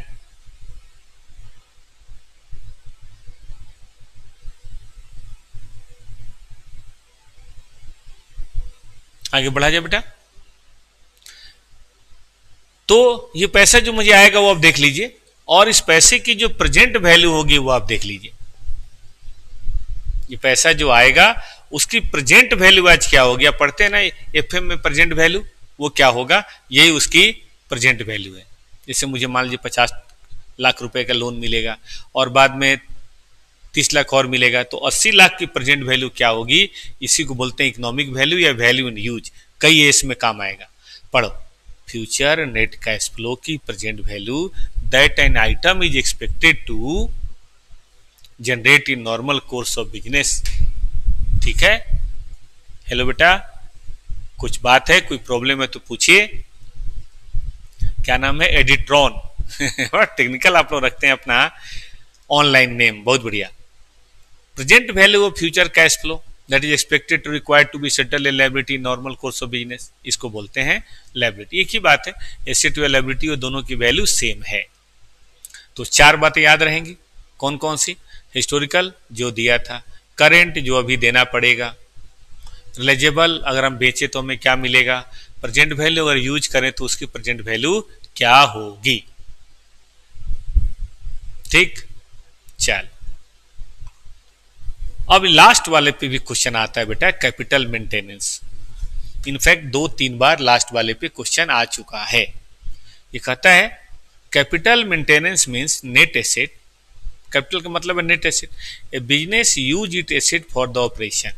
Speaker 1: आगे बढ़ा जाए बेटा। तो ये पैसा जो मुझे आएगा वो आप देख लीजिए, और इस पैसे की जो प्रेजेंट वैल्यू होगी वो आप देख लीजिए। ये पैसा जो आएगा उसकी प्रेजेंट वैल्यू आज क्या होगी? आप पढ़ते हैं ना एफएम में प्रेजेंट वैल्यू, वो क्या होगा? यही उसकी प्रेजेंट वैल्यू है। जैसे मुझे मान लीजिए 50 लाख रुपए का लोन मिलेगा और बाद में 30 लाख और मिलेगा, तो 80 लाख की प्रेजेंट वैल्यू क्या होगी? इसी को बोलते हैं इकोनॉमिक वैल्यू या वैल्यू इन यूज। कई एस में काम आएगा। पढ़ो, फ्यूचर नेट कैश फ्लो की present value that an item is expected to generate in normal course of business. ठीक है, हेलो बेटा, कुछ बात है, कोई प्रॉब्लम है तो पूछिए। क्या नाम है? एडिट्रॉन। टेक्निकल आप लोग रखते हैं अपना ऑनलाइन नेम, बहुत बढ़िया। Present value of future cash flow that is expected to required to be settle a liability normal course of business, इसको बोलते हैं लायबिलिटी। एक ही बात है, एसेट और लायबिलिटी और दोनों की वैल्यू सेम है। तो 4 बातें याद रहेंगी। कौन कौन सी? हिस्टोरिकल जो दिया था, करेंट जो अभी देना पड़ेगा, रिलेजेबल अगर हम बेचें तो हमें क्या मिलेगा, प्रेजेंट वैल्यू अगर यूज करें तो उसकी प्रेजेंट वैल्यू क्या होगी। ठीक, चल अब लास्ट वाले पे भी क्वेश्चन आता है बेटा, कैपिटल मेंटेनेंस। इनफैक्ट 2-3 बार लास्ट वाले पे क्वेश्चन आ चुका है। ये कहता है capital maintenance means net asset, capital का मतलब है net asset, a business use it asset for the operation,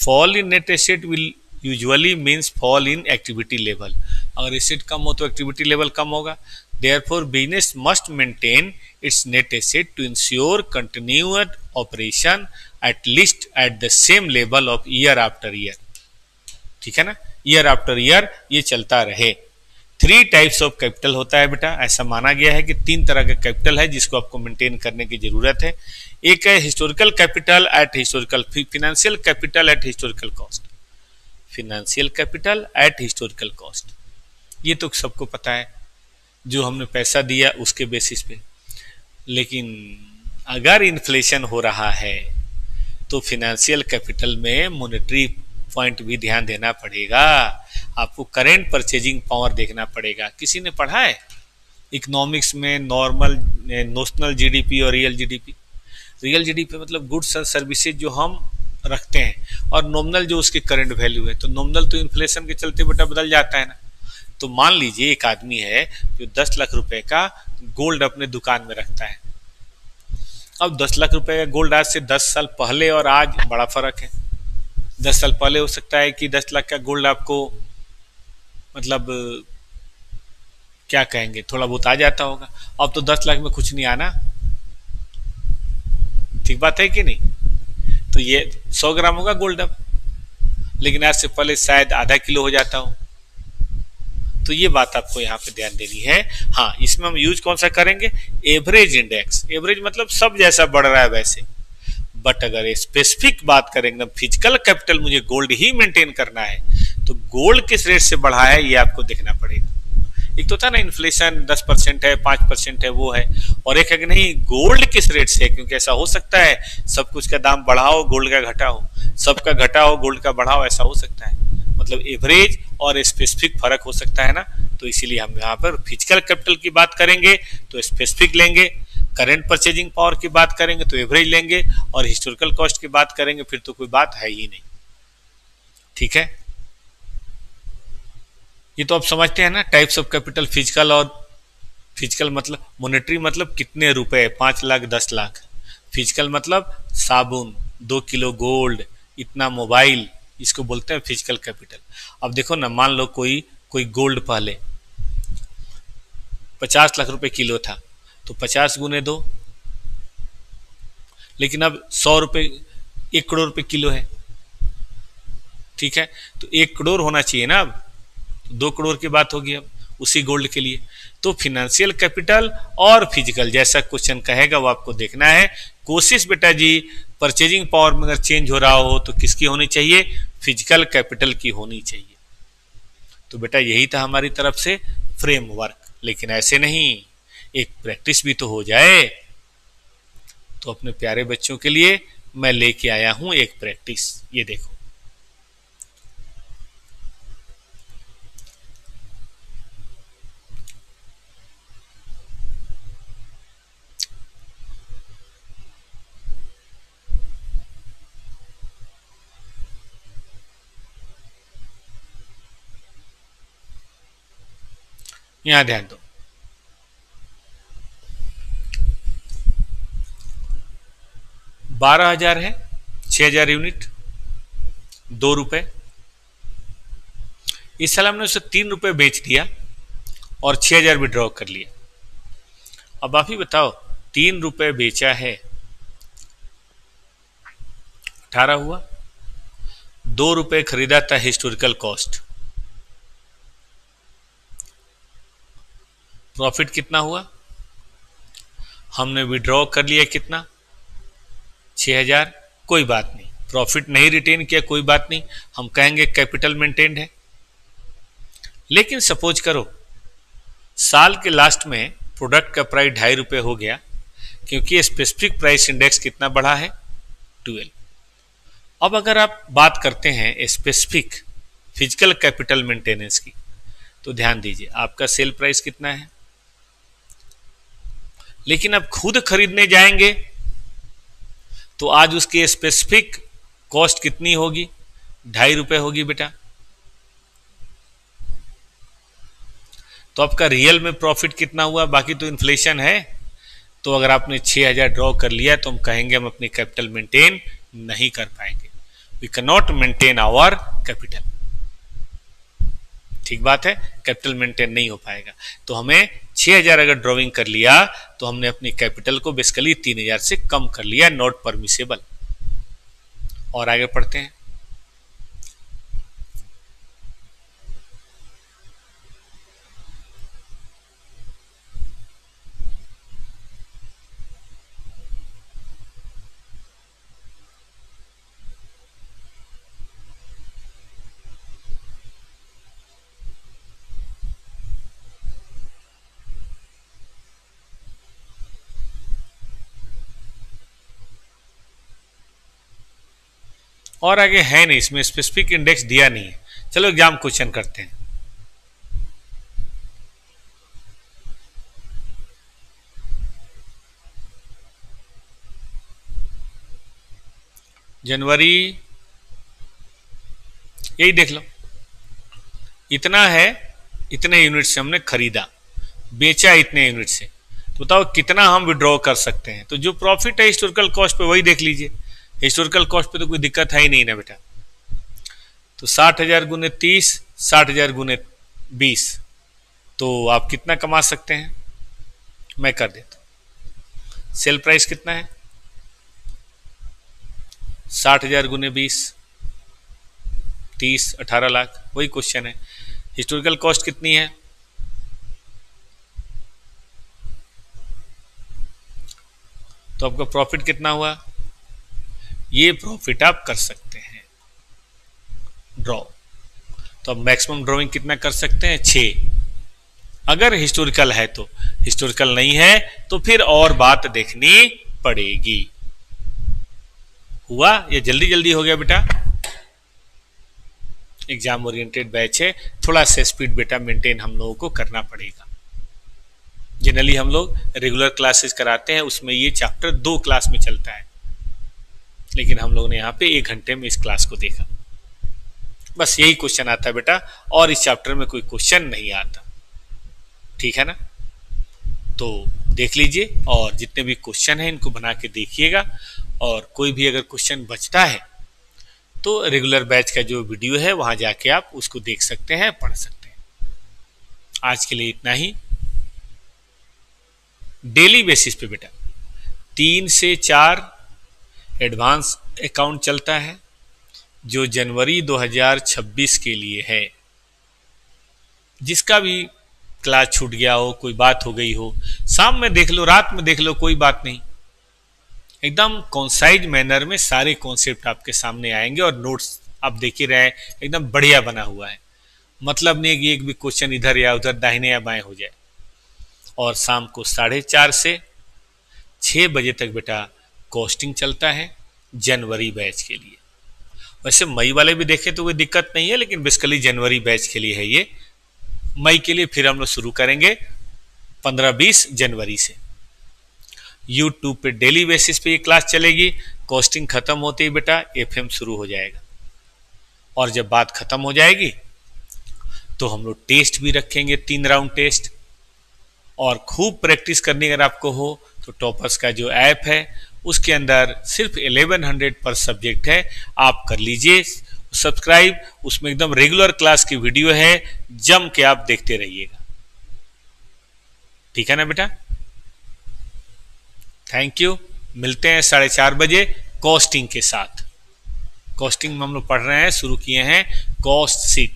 Speaker 1: fall in net asset will usually means fall in activity level, अगर एसेट कम हो तो एक्टिविटी लेवल कम होगा। Therefore business must maintain its net asset to ensure continued operation at least at the same level of year after year. ठीक है ना, ईयर आफ्टर ईयर ये चलता रहे। 3 टाइप्स ऑफ कैपिटल होता है बेटा, ऐसा माना गया है कि 3 तरह का कैपिटल है जिसको आपको मेंटेन करने की जरूरत है। एक है historical capital eight historical, financial capital eight historical cost, financial capital eight historical cost, ये तो सबको पता है, जो हमने पैसा दिया उसके बेसिस पे। लेकिन अगर इन्फ्लेशन हो रहा है तो फिनेंशियल कैपिटल में मॉनेटरी पॉइंट भी ध्यान देना पड़ेगा, आपको करेंट परचेजिंग पावर देखना पड़ेगा। किसी ने पढ़ा है इकोनॉमिक्स में नॉर्मल नोशनल जीडीपी और रियल जीडीपी? रियल जीडीपी मतलब गुड्स एंड सर्विसेज जो हम रखते हैं, और नॉमिनल जो उसकी करंट वैल्यू है। तो नॉमिनल तो इन्फ्लेशन के चलते बेटा बदल जाता है ना। तो मान लीजिए एक आदमी है जो 10 लाख रुपए का गोल्ड अपने दुकान में रखता है। अब 10 लाख रुपए का गोल्ड आज से 10 साल पहले और आज बड़ा फर्क है। 10 साल पहले हो सकता है कि 10 लाख का गोल्ड आपको मतलब क्या कहेंगे, थोड़ा बहुत आ जाता होगा। अब तो 10 लाख में कुछ नहीं आना, ठीक बात है कि नहीं? तो ये 100 ग्राम होगा गोल्ड अब, लेकिन आज से पहले शायद आधा किलो हो जाता हो। तो ये बात आपको यहाँ पे ध्यान देनी है। हाँ, इसमें हम यूज कौन सा करेंगे, एवरेज इंडेक्स। एवरेज मतलब सब जैसा बढ़ रहा है वैसे। बट अगर स्पेसिफिक बात करेंगे, फिजिकल कैपिटल मुझे गोल्ड ही मेंटेन करना है, तो गोल्ड किस रेट से बढ़ा है ये आपको देखना पड़ेगा। एक तो था ना इन्फ्लेशन 10% है, 5% है, वो है, और एक है कि नहीं गोल्ड किस रेट से है, क्योंकि ऐसा हो सकता है सब कुछ का दाम बढ़ाओ गोल्ड का घटा हो, सबका घटा हो गोल्ड का बढ़ाओ, ऐसा हो सकता है। मतलब एवरेज और स्पेसिफिक फर्क हो सकता है ना। तो इसीलिए हम यहाँ पर फिजिकल कैपिटल की बात करेंगे तो स्पेसिफिक लेंगे, करेंट परचेजिंग पावर की बात करेंगे तो एवरेज लेंगे, और हिस्टोरिकल कॉस्ट की बात करेंगे फिर तो कोई बात है ही नहीं। ठीक है, ये तो आप समझते हैं ना टाइप्स ऑफ कैपिटल। फिजिकल और फिजिकल मतलब मॉनेटरी मतलब कितने रुपए, 5 लाख 10 लाख। फिजिकल मतलब साबुन, 2 किलो गोल्ड, इतना मोबाइल, इसको बोलते हैं फिजिकल कैपिटल। अब देखो ना, मान लो कोई गोल्ड पहले 50 लाख रुपए किलो था, तो 50 गुने 2, लेकिन अब 100 रुपए 1 करोड़ रुपए किलो है। ठीक है, तो 1 करोड़ होना चाहिए ना, अब 2 करोड़ की बात होगी अब उसी गोल्ड के लिए। तो फिनेंशियल कैपिटल और फिजिकल जैसा क्वेश्चन कहेगा वो आपको देखना है। कोशिश बेटा जी परचेजिंग पावर में अगर चेंज हो रहा हो तो किसकी होनी चाहिए, फिजिकल कैपिटल की होनी चाहिए। तो बेटा यही था हमारी तरफ से फ्रेमवर्क, लेकिन ऐसे नहीं, एक प्रैक्टिस भी तो हो जाए। तो अपने प्यारे बच्चों के लिए मैं लेके आया हूं एक प्रैक्टिस, ये देखो। यहां ध्यान दो, 12,000 है, 6,000 यूनिट, 2 रुपए। इस साल हमने उसे 3 रुपए बेच दिया और 6,000 विड्रॉ कर लिया। अब आप ही बताओ, 3 रुपए बेचा है, 18 हुआ, 2 रुपए खरीदा था हिस्टोरिकल कॉस्ट, प्रॉफिट कितना हुआ, हमने विड्रॉ कर लिया कितना, 6,000। कोई बात नहीं, प्रॉफिट नहीं रिटेन किया, कोई बात नहीं, हम कहेंगे कैपिटल मेंटेन्ड है। लेकिन सपोज करो साल के लास्ट में प्रोडक्ट का प्राइस 2.5 रुपए हो गया, क्योंकि स्पेसिफिक प्राइस इंडेक्स कितना बढ़ा है, 12। अब अगर आप बात करते हैं स्पेसिफिक फिजिकल कैपिटल मेंटेनेंस की, तो ध्यान दीजिए आपका सेल प्राइस कितना है, लेकिन अब खुद खरीदने जाएंगे तो आज उसकी स्पेसिफिक कॉस्ट कितनी होगी, 2.5 रुपये होगी बेटा। तो आपका रियल में प्रॉफिट कितना हुआ, बाकी तो इन्फ्लेशन है। तो अगर आपने 6,000 ड्रॉ कर लिया तो हम कहेंगे हम अपनी कैपिटल मेंटेन नहीं कर पाएंगे, we can not maintain our capital. ठीक बात है, कैपिटल मेंटेन नहीं हो पाएगा। तो हमें 6,000 अगर ड्रॉइंग कर लिया तो हमने अपनी कैपिटल को बेसिकली 3,000 से कम कर लिया, नॉट परमिसेबल। और आगे पढ़ते हैं। और आगे है नहीं, इसमें स्पेसिफिक इंडेक्स दिया नहीं है। चलो एग्जाम क्वेश्चन करते हैं। जनवरी, यही देख लो, इतना है, इतने यूनिट से हमने खरीदा, बेचा इतने यूनिट से, तो बताओ कितना हम विड्रॉ कर सकते हैं। तो जो प्रॉफिट है हिस्टोरिकल कॉस्ट पे वही देख लीजिए, हिस्टोरिकल कॉस्ट पे तो कोई दिक्कत है ही नहीं ना बेटा। तो 60,000 गुने 30, 60,000 गुने 20, तो आप कितना कमा सकते हैं, मैं कर देता हूं। सेल प्राइस कितना है, 60,000 गुने 20, 30, 18 लाख, वही क्वेश्चन है। हिस्टोरिकल कॉस्ट कितनी है, तो आपका प्रॉफिट कितना हुआ, ये प्रॉफिट आप कर सकते हैं ड्रॉ। तो अब मैक्सिमम ड्रॉइंग कितना कर सकते हैं, 6, अगर हिस्टोरिकल है तो। हिस्टोरिकल नहीं है तो फिर और बात देखनी पड़ेगी। हुआ, ये जल्दी जल्दी हो गया बेटा। एग्जाम ओरिएंटेड बैच है, थोड़ा सा स्पीड बेटा मेंटेन हम लोगों को करना पड़ेगा। जनरली हम लोग रेगुलर क्लासेस कराते हैं, उसमें ये चैप्टर 2 क्लास में चलता है, लेकिन हम लोगों ने यहाँ पे 1 घंटे में इस क्लास को देखा। बस यही क्वेश्चन आता है बेटा, और इस चैप्टर में कोई क्वेश्चन नहीं आता। ठीक है ना, तो देख लीजिए, और जितने भी क्वेश्चन हैं इनको बना के देखिएगा, और कोई भी अगर क्वेश्चन बचता है तो रेगुलर बैच का जो वीडियो है वहां जाके आप उसको देख सकते हैं, पढ़ सकते हैं। आज के लिए इतना ही। डेली बेसिस पे बेटा 3 से 4 एडवांस अकाउंट चलता है, जो जनवरी 2026 के लिए है। जिसका भी क्लास छूट गया हो, कोई बात हो गई हो, शाम में देख लो, रात में देख लो, कोई बात नहीं। एकदम कॉन्साइज मैनर में सारे कॉन्सेप्ट आपके सामने आएंगे, और नोट्स आप देख ही रहे, एकदम बढ़िया बना हुआ है। मतलब नहीं कि एक भी क्वेश्चन इधर या उधर दाहिने या बाएं हो जाए। और शाम को 4:30 से 6 बजे तक बेटा कॉस्टिंग चलता है जनवरी बैच के लिए। वैसे मई वाले भी देखें तो कोई दिक्कत नहीं है, लेकिन बेसिकली जनवरी बैच के लिए है ये। मई के लिए फिर हम लोग शुरू करेंगे 15-20 जनवरी से। यूट्यूब पे डेली बेसिस पे ये क्लास चलेगी। कॉस्टिंग खत्म होते ही बेटा एफएम शुरू हो जाएगा, और जब बात खत्म हो जाएगी तो हम लोग टेस्ट भी रखेंगे, 3 राउंड टेस्ट। और खूब प्रैक्टिस करनी अगर आपको हो तो टॉपर्स का जो ऐप है उसके अंदर सिर्फ 1100 पर सब्जेक्ट है, आप कर लीजिए सब्सक्राइब। उसमें एकदम रेगुलर क्लास की वीडियो है, जम के आप देखते रहिएगा। ठीक है ना बेटा, थैंक यू। मिलते हैं 4:30 बजे कॉस्टिंग के साथ। कॉस्टिंग में हम लोग पढ़ रहे हैं, शुरू किए हैं कॉस्ट शीट।